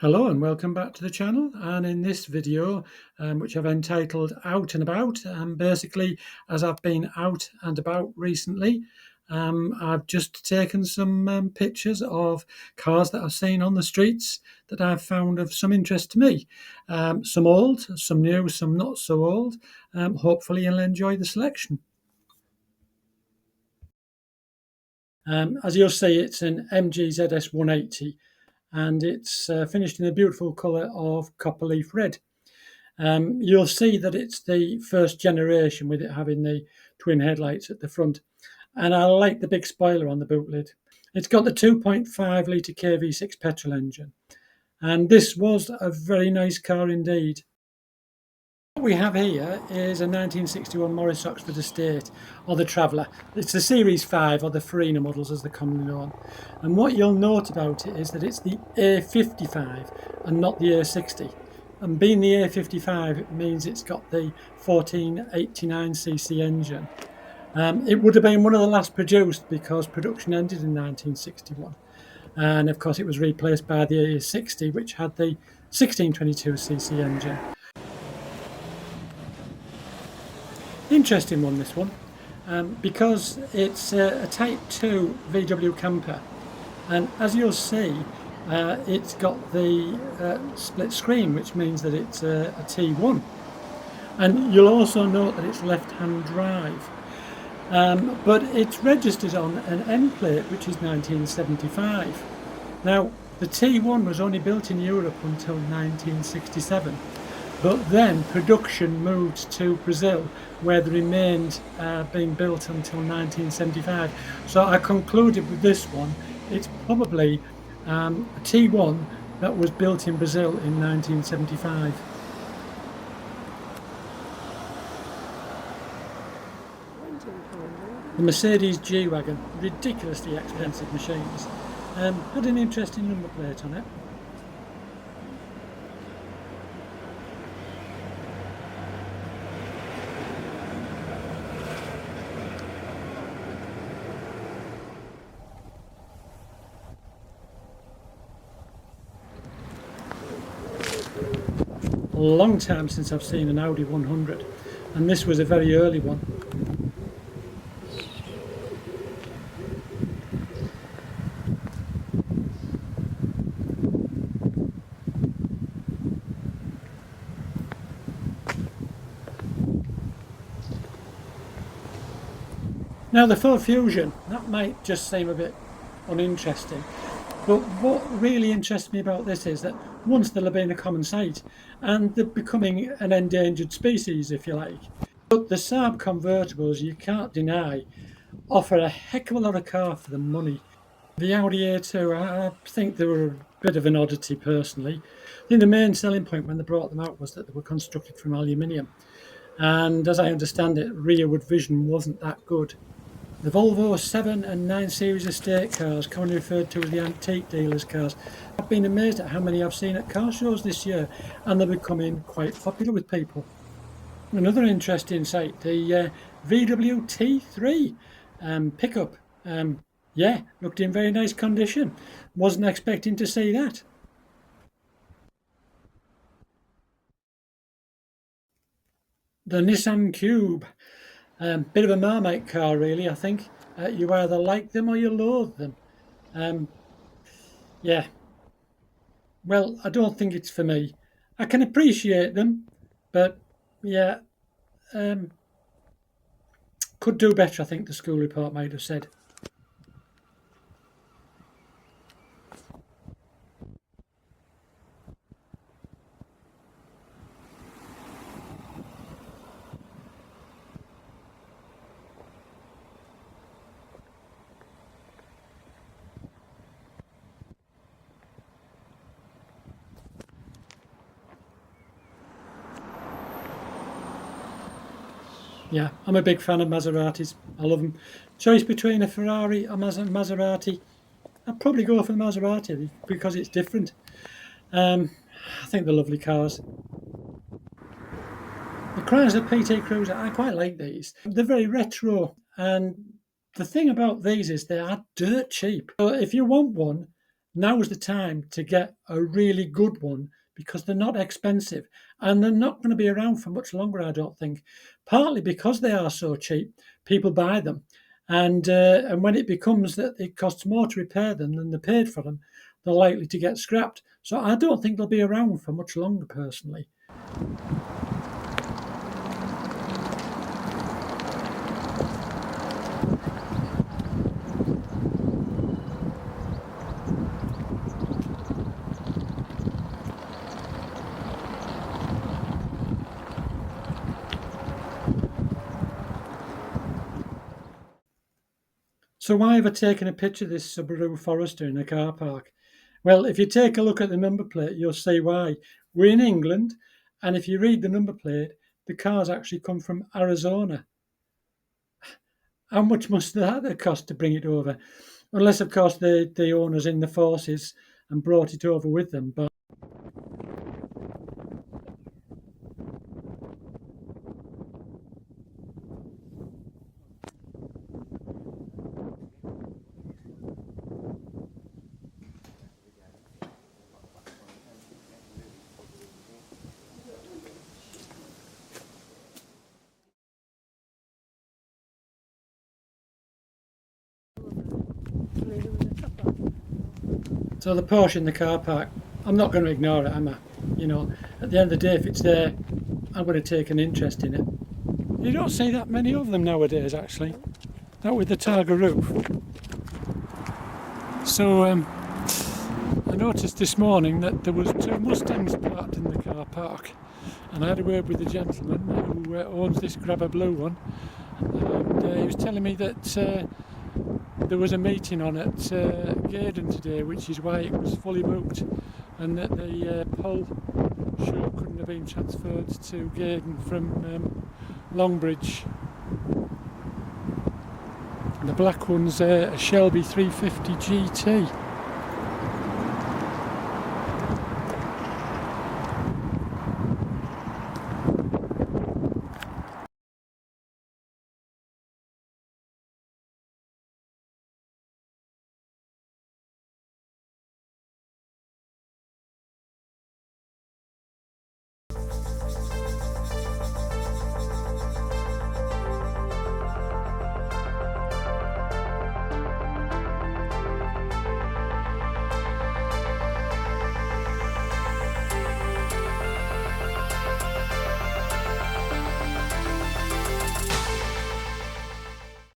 Hello and welcome back to the channel, and in this video which I've entitled Out and About, basically as I've been out and about recently, I've just taken some pictures of cars that I've seen on the streets that I've found of some interest to me. Some old, some new, some not so old. Hopefully you'll enjoy the selection. As you'll see, it's an MG ZS 180 and it's finished in a beautiful colour of copper leaf red. You'll see that it's the first generation with it having the twin headlights at the front. And I like the big spoiler on the boot lid. It's got the 2.5 litre KV6 petrol engine. And this was a very nice car indeed. What we have here is a 1961 Morris Oxford Estate, or the Traveller. It's the Series 5, or the Farina models as they're commonly known. And what you'll note about it is that it's the A55 and not the A60. And being the A55, it means it's got the 1489cc engine. It would have been one of the last produced because production ended in 1961. And of course it was replaced by the A60, which had the 1622cc engine. Interesting one, this one, because it's a Type 2 VW camper, and as you'll see, it's got the split screen, which means that it's a T1, and you'll also note that it's left-hand drive, but it's registered on an N plate, which is 1975. Now, the T1 was only built in Europe until 1967. But then production moved to Brazil, where they remained being built until 1975. So I concluded with this one, it's probably a T1 that was built in Brazil in 1975. The Mercedes G-Wagon, ridiculously expensive machines, had an interesting number plate on it. A long time since I've seen an Audi 100, and this was a very early one. Now the Ford Fusion, that might just seem a bit uninteresting, but what really interests me about this is that once they'll have been a common sight and they're becoming an endangered species, if you like. But the Saab convertibles, you can't deny, offer a heck of a lot of car for the money. The Audi A2, I think they were a bit of an oddity personally. I think the main selling point when they brought them out was that they were constructed from aluminium, and as I understand it, rearward vision wasn't that good. The Volvo 7 and 9 Series estate cars, commonly referred to as the antique dealers' cars, I've been amazed at how many I've seen at car shows this year, and they're becoming quite popular with people. Another interesting sight, the VW T3 pickup. Yeah, looked in very nice condition. Wasn't expecting to see that. The Nissan Cube. Bit of a Marmite car, really, I think. You either like them or you loathe them. Yeah. Well, I don't think it's for me. I can appreciate them, but yeah, could do better, I think the school report might have said. Yeah, I'm a big fan of Maseratis. I love them. Choice between a Ferrari or Maserati, I'd probably go for the Maserati because it's different. I think they're lovely cars. The Chrysler PT Cruiser, I quite like these. They're very retro, and the thing about these is they are dirt cheap. So if you want one, now is the time to get a really good one because they're not expensive and they're not going to be around for much longer, I don't think. Partly because they are so cheap, people buy them. And when it becomes that it costs more to repair them than they paid for them, they're likely to get scrapped. So I don't think they'll be around for much longer, personally. So why have I taken a picture of this Subaru Forester in a car park? Well, if you take a look at the number plate, you'll see why. We're in England, and if you read the number plate, the cars actually come from Arizona. How much must that have cost to bring it over? Unless, of course, the owners in the forces and brought it over with them. But so the Porsche in the car park, I'm not going to ignore it, am I? You know, at the end of the day, if it's there, I'm going to take an interest in it. You don't see that many of them nowadays, actually. Not with the Targa roof. So I noticed this morning that there was 2 Mustangs parked in the car park, and I had a word with the gentleman who owns this Grabber Blue one, and he was telling me that there was a meeting on at Gaydon today, which is why it was fully booked, and that the Hull show couldn't have been transferred to Gaydon from Longbridge. The black one's a Shelby 350 GT.